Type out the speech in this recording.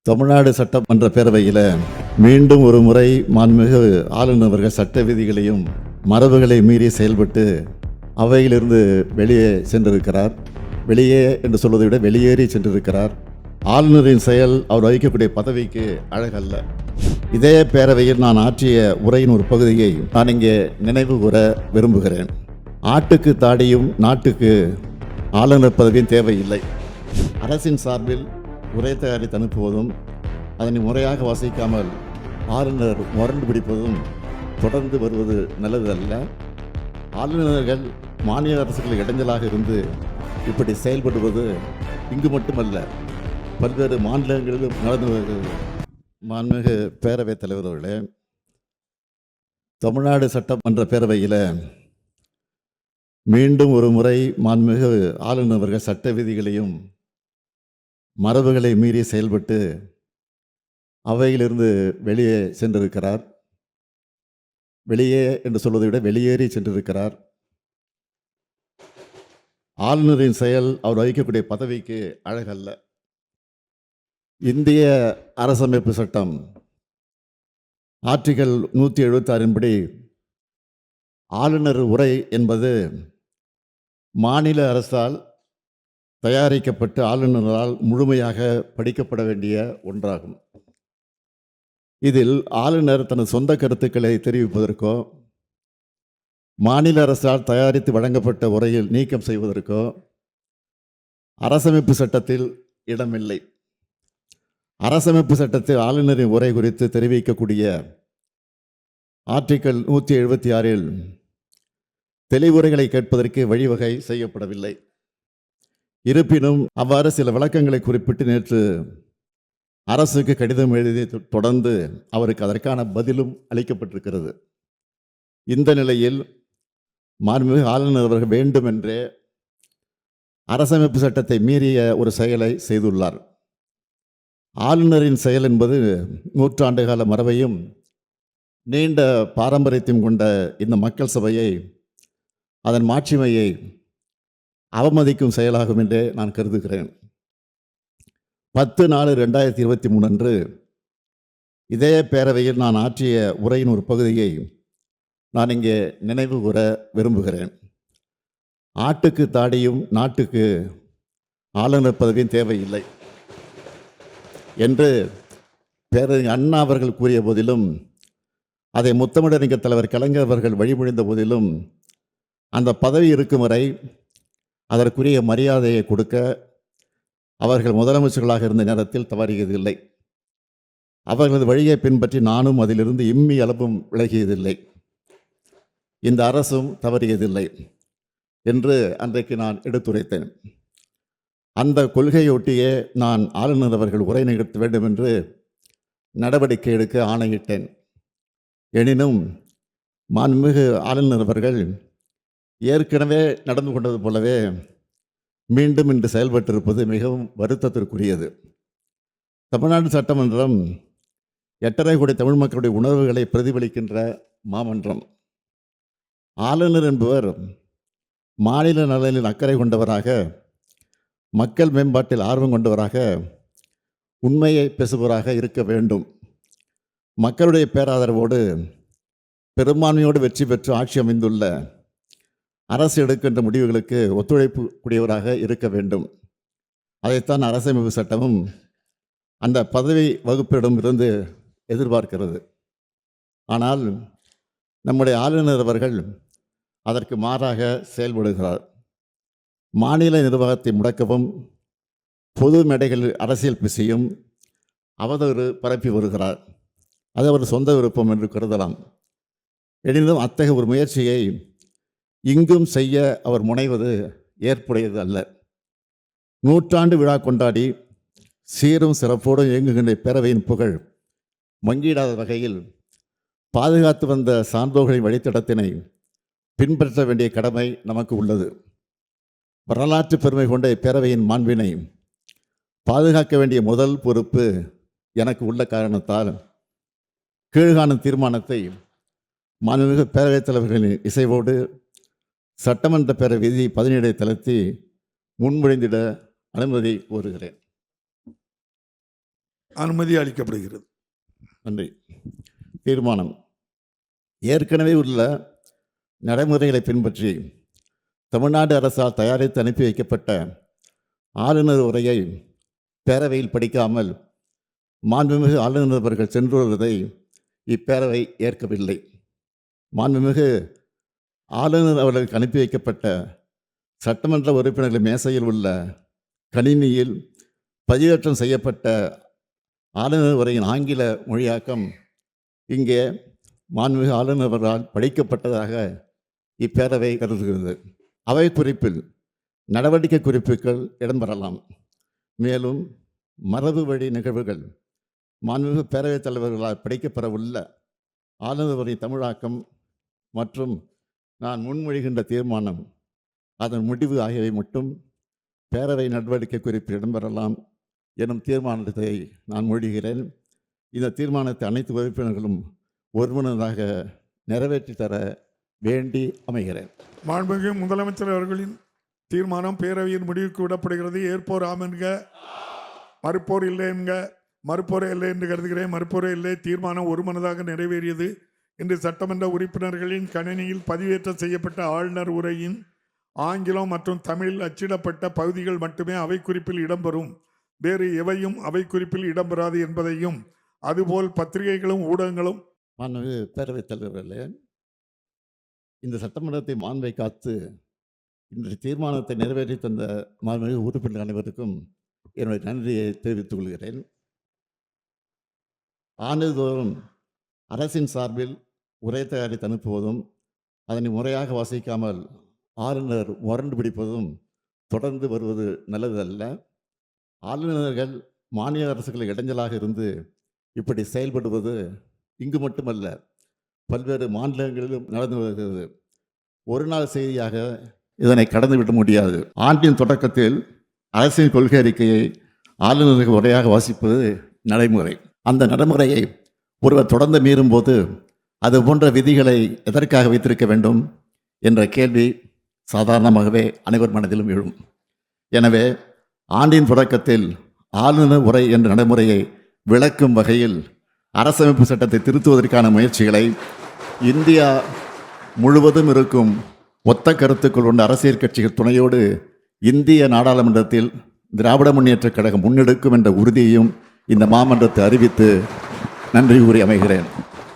தமிழ்நாடு சட்டமன்ற பேரவையில் மீண்டும் ஒரு முறை மாண்புமிகு ஆளுநர் அவர்கள் சட்ட விதிகளையும் மரபுகளை மீறி செயல்பட்டு அவையிலிருந்து வெளியே சென்றிருக்கிறார். வெளியே என்று சொல்வதை விட வெளியேறி சென்றிருக்கிறார். ஆளுநரின் செயல் அவர் வகிக்கக்கூடிய பதவிக்கு அழகல்ல. இதே பேரவையில் நான் ஆற்றிய உரையின் ஒரு பகுதியை நான் இங்கே நினைவு கூற விரும்புகிறேன். ஆட்டுக்கு தாடியும் நாட்டுக்கு ஆளுநர் பதவியும் தேவையில்லை. அரசின் சார்பில் உரை தயாரித்து அனுப்புவதும் அதனை முறையாக வாசிக்காமல் ஆளுநர் முரண்டு பிடிப்பதும் தொடர்ந்து வருவது நல்லது அல்ல. ஆளுநர்கள் மாநில அரசுகளுக்கு இடைஞ்சலாக இருந்து இப்படி செயல்படுவது இங்கு மட்டுமல்ல, பல்வேறு மாநிலங்களிலும் நடந்து வருகிறது. மாண்புமிகு பேரவைத் தலைவர் அவர்களே, தமிழ்நாடு சட்டமன்ற பேரவையில் மீண்டும் ஒரு முறை மாண்புமிகு ஆளுநர் அவர்கள் சட்ட விதிகளையும் மரபுகளை மீறி செயல்பட்டு அவையிலிருந்து வெளியே சென்றிருக்கிறார். வெளியே என்று சொல்வதை விட வெளியேறி சென்றிருக்கிறார். ஆளுநரின் செயல் அவர் வகிக்கக்கூடிய பதவிக்கு அழகல்ல. இந்திய அரசமைப்பு சட்டம் ஆர்டிகல் 176 படி ஆளுநர் உரை என்பது மாநில அரசால் தயாரிக்கப்பட்டு ஆளுநரால் முழுமையாக படிக்கப்பட வேண்டிய ஒன்றாகும். இதில் ஆளுநர் தனது சொந்த கருத்துக்களை தெரிவிப்பதற்கோ மாநில அரசால் தயாரித்து வழங்கப்பட்ட உரையில் நீக்கம் செய்வதற்கோ அரசமைப்பு சட்டத்தில் இடமில்லை. அரசமைப்பு சட்டத்தில் ஆளுநரின் உரை குறித்து தெரிவிக்கக்கூடிய ஆர்டிகல் 176 தெளிவுரைகளை கேட்பதற்கு வழிவகை செய்யப்படவில்லை. இருப்பினும் அவ்வாறு சில விளக்கங்களை குறிப்பிட்டு நேற்று அரசுக்கு கடிதம் எழுதி தொடர்ந்து அவருக்கு அதற்கான பதிலும் அளிக்கப்பட்டிருக்கிறது. இந்த நிலையில் மாண்புமிகு ஆளுநர் அவர்கள் வேண்டுமென்றே அரசமைப்பு சட்டத்தை மீறிய ஒரு செயலை செய்துள்ளார். ஆளுநரின் செயல் என்பது நூற்றாண்டுகால மரபையும் நீண்ட பாரம்பரியத்தையும் கொண்ட இந்த மக்கள் சபையை, அதன் மாட்சிமையை அவமதிக்கும் செயலாகும் என்றே நான் கருதுகிறேன். 10/4/2023 அன்று இதே பேரவையில் நான் ஆற்றிய உரையின் ஒரு பகுதியை நான் இங்கே நினைவு கூற விரும்புகிறேன். ஆட்டுக்கு தாடியும் நாட்டுக்கு ஆளுநர் பதவியும் தேவையில்லை என்று பேரறிஞர் அண்ணா அவர்கள் கூறிய போதிலும், அதை முத்தமிழறிஞர் தலைவர் கலைஞர் அவர்கள் வழிமொழிந்த போதிலும், அந்த பதவி இருக்கும் வரை அதற்குரிய மரியாதையை கொடுக்க அவர்கள் முதலமைச்சர்களாக இருந்த நேரத்தில் தவறியதில்லை. அவர்களது வழியை பின்பற்றி நானும் அதிலிருந்து இம்மி அளவும் விலகியதில்லை. இந்த அரசும் தவறியதில்லை என்று அன்றைக்கு நான் எடுத்துரைத்தேன். அந்த கொள்கையொட்டியே நான் ஆளுநர் அவர்கள் உரை நிகழ்த்த வேண்டும் என்று நடவடிக்கை எடுக்க ஆணையிட்டேன். எனினும் மாண்புமிகு ஆளுநர் அவர்கள் ஏற்கனவே நடந்து கொண்டது போலவே மீண்டும் இன்று செயல்பட்டிருப்பது மிகவும் வருத்தத்திற்குரியது. தமிழ்நாடு சட்டமன்றம் 8.5 கோடி தமிழ் மக்களுடைய உணர்வுகளை பிரதிபலிக்கின்ற மாமன்றம். ஆளுநர் என்பவர் மாநில நலனில் அக்கறை கொண்டவராக, மக்கள் மேம்பாட்டில் ஆர்வம் கொண்டவராக, உண்மையை பேசுபவராக இருக்க வேண்டும். மக்களுடைய பேராதரவோடு பெரும்பான்மையோடு வெற்றி பெற்று ஆட்சி அமைந்துள்ள அரசு எடுக்கின்ற முடிவுகளுக்கு ஒத்துழைப்பு கூடியவராக இருக்க வேண்டும். அதைத்தான் அரசமைப்பு சட்டமும் அந்த பதவி வகுப்பிடம் இருந்து எதிர்பார்க்கிறது. ஆனால் நம்முடைய ஆளுநர் அவர்கள் அதற்கு மாறாக செயல்படுகிறார். மாநில நிர்வாகத்தை முடக்கவும் பொது மேடைகளில் அரசியல் பேசியும் அவதூறு பரப்பி வருகிறார். அது அவர் சொந்த விருப்பம் என்று கருதலாம். எனினும் அத்தகைய ஒரு முயற்சியை இங்கும் செய்ய அவர் முனைவது ஏற்புடையது அல்ல. நூற்றாண்டு விழா கொண்டாடி சீரும் சிறப்போடும் இயங்குகின்ற பேரவையின் புகழ் மங்கிடாத வகையில் பாதுகாத்து வந்த சான்றோர்களின் வழித்தடத்தினை பின்பற்ற வேண்டிய கடமை நமக்கு உள்ளது. வரலாற்று பெருமை கொண்ட இப்பேரவையின் மாண்பினை பாதுகாக்க வேண்டிய முதல் பொறுப்பு எனக்கு உள்ள காரணத்தால் கீழ்காணும் தீர்மானத்தை மாண்புமிகு பேரவைத் தலைவர்களின் இசைவோடு சட்டமன்ற பேரவை விதி 17 தளர்த்தி முன்மொழிந்திட அனுமதி கோருகிறேன். அனுமதி அளிக்கப்படுகிறது. நன்றி. தீர்மானம். ஏற்கனவே உள்ள நடைமுறைகளை பின்பற்றி தமிழ்நாடு அரசால் தயாரித்து அனுப்பி வைக்கப்பட்ட ஆளுநர் உரையை பேரவையில் படிக்காமல் மாண்புமிகு ஆளுநர் அவர்கள் சென்று வருவதை இப்பேரவை ஏற்கவில்லை. மாண்புமிகு ஆளுநர் அவர்களுக்கு அனுப்பி வைக்கப்பட்ட சட்டமன்ற உறுப்பினர்கள் மேசையில் உள்ள கணினியில் பதிவேற்றம் செய்யப்பட்ட ஆளுநர் உரையின் ஆங்கில மொழியாக்கம் இங்கே மாண்புமிகு ஆளுநர் அவர்களால் படிக்கப்பட்டதாக இப்பேரவை கருதுகிறது. அவை குறிப்பில் நடவடிக்கை குறிப்புகள் இடம்பெறலாம். மேலும் மரபு வழி நிகழ்வுகள் மாண்புமிகு பேரவைத் தலைவர்களால் படிக்கப்பெறவுள்ள ஆளுநர் உரை தமிழாக்கம் மற்றும் நான் முன்மொழிகின்ற தீர்மானம் அதன் முடிவு ஆகியவை மட்டும் பேரவை நடவடிக்கை குறிப்பில் இடம்பெறலாம் எனும் தீர்மானத்தை நான் மொழிகிறேன். இந்த தீர்மானத்தை அனைத்து உறுப்பினர்களும் ஒருமனதாக நிறைவேற்றி தர வேண்டி அமைகிறேன். மாண்புமிகு முதலமைச்சர் அவர்களின் தீர்மானம் பேரவையின் முடிவுக்கு விடப்படுகிறது. ஏற்போர் ஆம் என்க, மறுப்போர் இல்லை என்க. மறுப்போரே இல்லை என்று கருதுகிறேன். மறுப்போரே இல்லை. தீர்மானம் ஒருமனதாக நிறைவேறியது. இன்று சட்டமன்ற உறுப்பினர்களின் கணினியில் பதிவேற்றம் செய்யப்பட்ட ஆளுநர் உரையின் ஆங்கிலம் மற்றும் தமிழில் அச்சிடப்பட்ட பகுதிகள் மட்டுமே அவை குறிப்பில் இடம்பெறும். வேறு எவையும் அவை குறிப்பில் இடம்பெறாது என்பதையும், அதுபோல் பத்திரிகைகளும் ஊடகங்களும். மாண்புமிகு பேரவைத் தலைவர்களே, இந்த சட்டமன்றத்தை மாண்பை காத்து இன்றைய தீர்மானத்தை நிறைவேற்றி தந்த மாண்புமிகு உறுப்பினர் அனைவருக்கும் என்னுடைய நன்றியை தெரிவித்துக் கொள்கிறேன். ஆண்டுதோறும் அரசின் சார்பில் உரை தயாரித்து அனுப்புவதும் அதனை முறையாக வாசிக்காமல் ஆளுநர் முரண்டு பிடிப்பதும் தொடர்ந்து வருவது நல்லதல்ல. ஆளுநர்கள் மாநில அரசுகளுக்கு இடைஞ்சலாக இருந்து இப்படி செயல்படுவது இங்கு மட்டுமல்ல, பல்வேறு மாநிலங்களிலும் நடந்து வருகிறது. ஒரு நாள் செய்தியாக இதனை கடந்துவிட முடியாது. ஆண்டின் தொடக்கத்தில் அரசின் கொள்கை அறிக்கையை ஆளுநர்கள் உரையாக வாசிப்பது நடைமுறை. அந்த நடைமுறையை ஒருவர் தொடர்ந்து மீறும் போது அது போன்ற விதிகளை எதற்காக வைத்திருக்க வேண்டும் என்ற கேள்வி சாதாரணமாகவே அனைவர் மனதிலும் எழும். எனவே ஆண்டின் தொடக்கத்தில் ஆளுநர் உரை என்ற நடைமுறையை விளக்கும் வகையில் அரசமைப்பு சட்டத்தை திருத்துவதற்கான முயற்சிகளை இந்தியா முழுவதும் இருக்கும் ஒத்த கருத்துக்கள் கொண்ட அரசியல் கட்சிகள் துணையோடு இந்திய நாடாளுமன்றத்தில் திராவிட முன்னேற்றக் கழகம் முன்னெடுக்கும் என்ற உறுதியையும் இந்த மாமன்றத்தை அறிவித்து நன்றி கூறி அமைகிறேன்.